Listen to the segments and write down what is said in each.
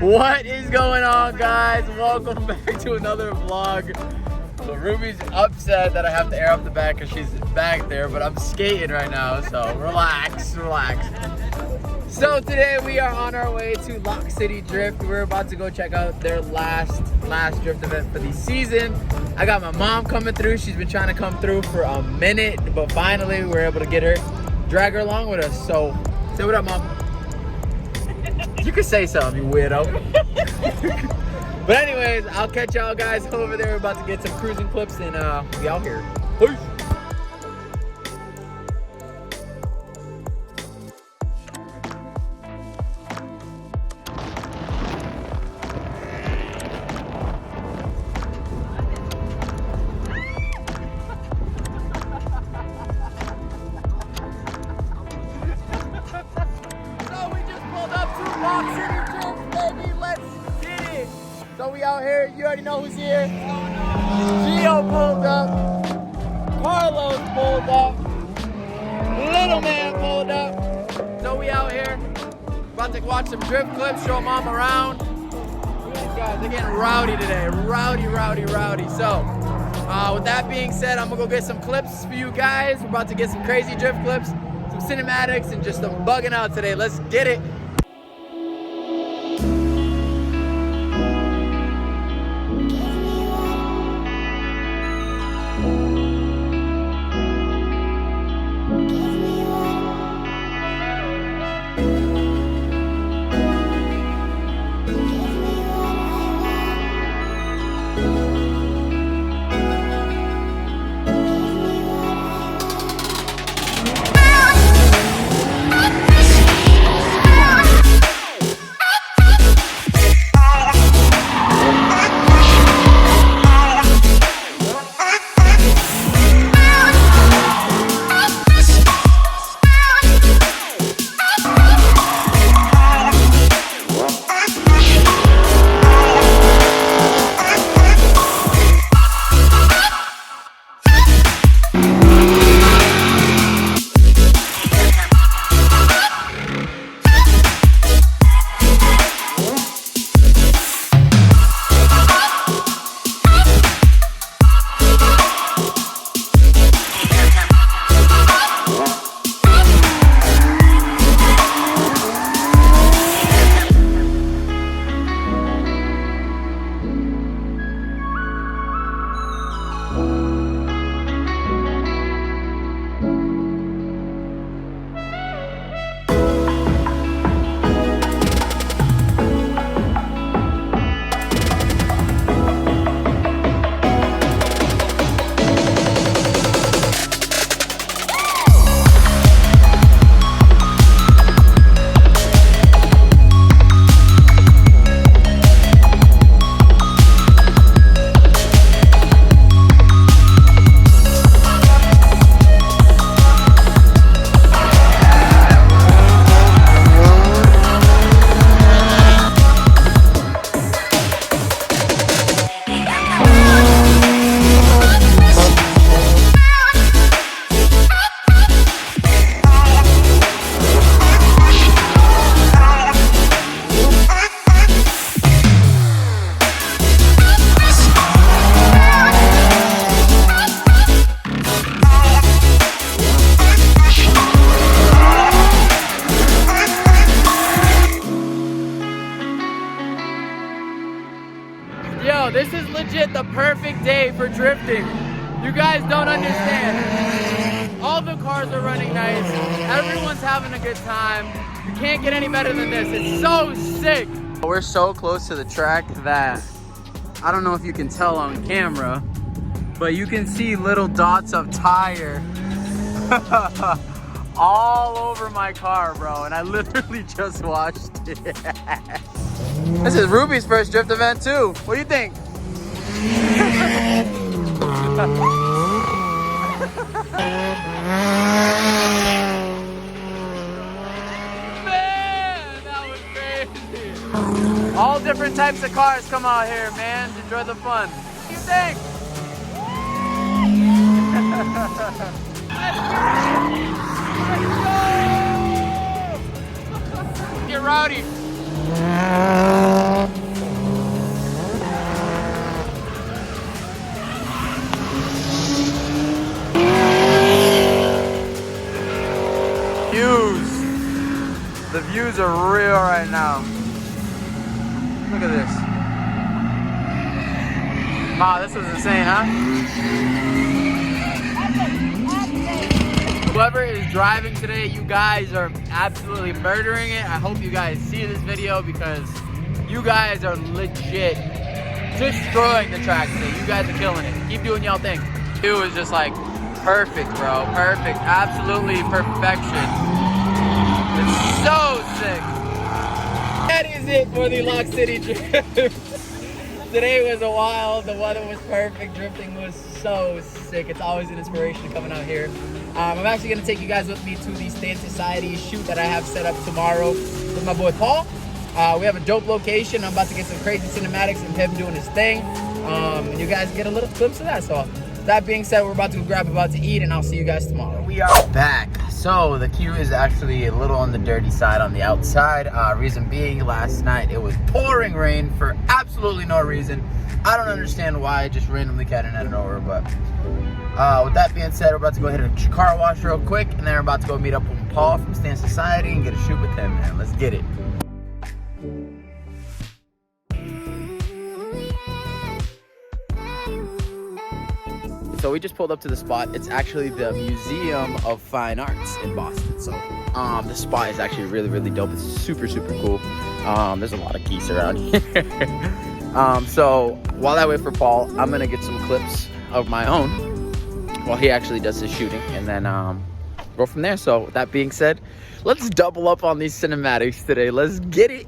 What is going on, guys? Welcome back to another vlog. So Ruby's upset that I have to air up the back because she's back there, but I'm skating right now, so relax. So today we are on our way to Lock City Drift. We're about to go check out their last drift event for the season. I got my mom coming through. She's been trying to come through for a minute, but finally we were able to get her, drag her along with us. So say what up, Mom. You can say something, you weirdo. But anyways, I'll catch y'all guys over there. We're about to get some cruising clips and we out here. Peace. Lock City Drift, baby, let's get it. So we out here, you already know who's here. Gio pulled up, Carlos pulled up, little man pulled up. So we out here, about to watch some drift clips, show mom around. Look at these guys, they're getting rowdy today, rowdy. So with that being said, I'm gonna go get some clips for you guys. We're about to get some crazy drift clips, some cinematics, and just some bugging out today. Let's get it. Yo, this is legit the perfect day for drifting. You guys don't understand. All the cars are running nice. Everyone's having a good time. You can't get any better than this. It's so sick. We're so close to the track that I don't know if you can tell on camera, but you can see little dots of tire all over my car, bro. And I literally just watched it. This is Ruby's first drift event too. What do you think? Man, that was crazy. All different types of cars come out here, man. Enjoy the fun. What do you think? Let's go! Get rowdy. The views are real right now. Look at this. Wow, this was insane, huh? Whoever is driving today, you guys are absolutely murdering it. I hope you guys see this video because you guys are legit destroying the track today. You guys are killing it. Keep doing y'all thing. It was just like perfect, bro. Perfect. Absolutely perfection. It's so sick. That is it for the Lock City trip. Today was a while. The weather was perfect. Drifting was so sick. It's always an inspiration coming out here. I'm actually going to take you guys with me to the Stand Society shoot that I have set up tomorrow with my boy Paul. We have a dope location. I'm about to get some crazy cinematics of him doing his thing. And you guys get a little glimpse of that. So that being said, we're about to grab about to eat, and I'll see you guys tomorrow. We are back. So the queue is actually a little on the dirty side on the outside. Reason being, last night it was pouring rain for absolutely no reason. I don't understand why, just randomly got in out of nowhere. But with that being said, we're about to go hit a car wash real quick, and then we're about to go meet up with Paul from Stand Society and get a shoot with him, man. Let's get it. So we just pulled up to the spot. It's actually the Museum of Fine Arts in Boston. So the spot is actually really, really dope. It's super, super cool. There's a lot of geese around here. So while I wait for Paul, I'm gonna get some clips of my own while he actually does his shooting, and then go from there. So with that being said, let's double up on these cinematics today. Let's get it.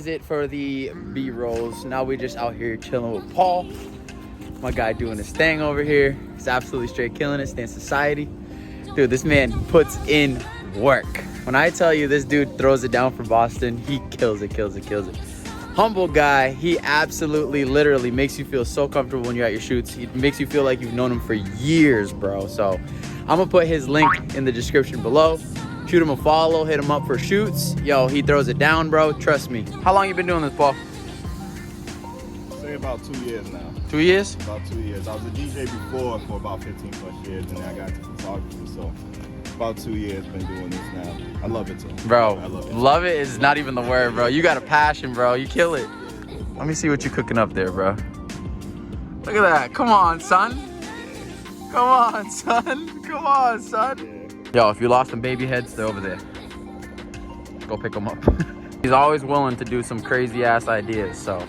It for the B-rolls. Now we just out here chilling with Paul, my guy doing his thing over here. He's absolutely straight killing it. Stand Society, dude. This man puts in work. When I tell you this dude throws it down for Boston, he kills it. Humble guy. He absolutely literally makes you feel so comfortable when you're at your shoots. He makes you feel like you've known him for years, bro. So I'm gonna put his link in the description below. Shoot him a follow, hit him up for shoots. Yo, he throws it down, bro. Trust me. How long you been doing this, Paul? Say about 2 years now. 2 years? About 2 years. I was a DJ before for about 15 plus years, and then I got into photography. So about 2 years been doing this now. I love it too. Bro, I love it. Love it is not even the word, bro. You got a passion, bro. You kill it. Let me see what you're cooking up there, bro. Look at that. Come on, son. Come on, son. Come on, son. Yo, if you lost some baby heads, they're over there. Go pick them up. He's always willing to do some crazy ass ideas. So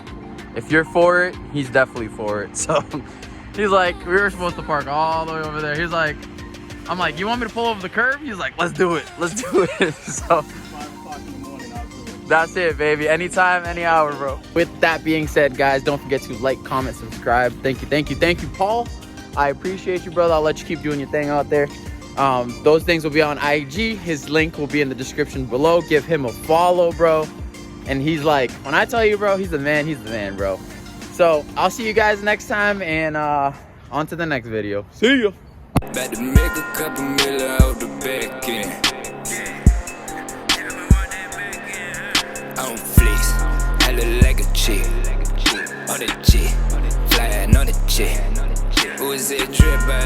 if you're for it, he's definitely for it. So he's like, we were supposed to park all the way over there. He's like, I'm like, you want me to pull over the curb? He's like, let's do it. Let's do it. So 5 o'clock in the morning, I'll do it. That's it, baby. Anytime, any hour, bro. With that being said, guys, don't forget to like, comment, subscribe. Thank you, Paul. I appreciate you, brother. I'll let you keep doing your thing out there. Those things will be on IG. His link will be in the description below. Give him a follow, bro. And he's like, when I tell you, bro, he's the man, bro. So I'll see you guys next time, and on to the next video. See ya. About to make a couple million out the back end. I don't flex, I look like a chick. On the jet, flying on the jet. Who is it drip by?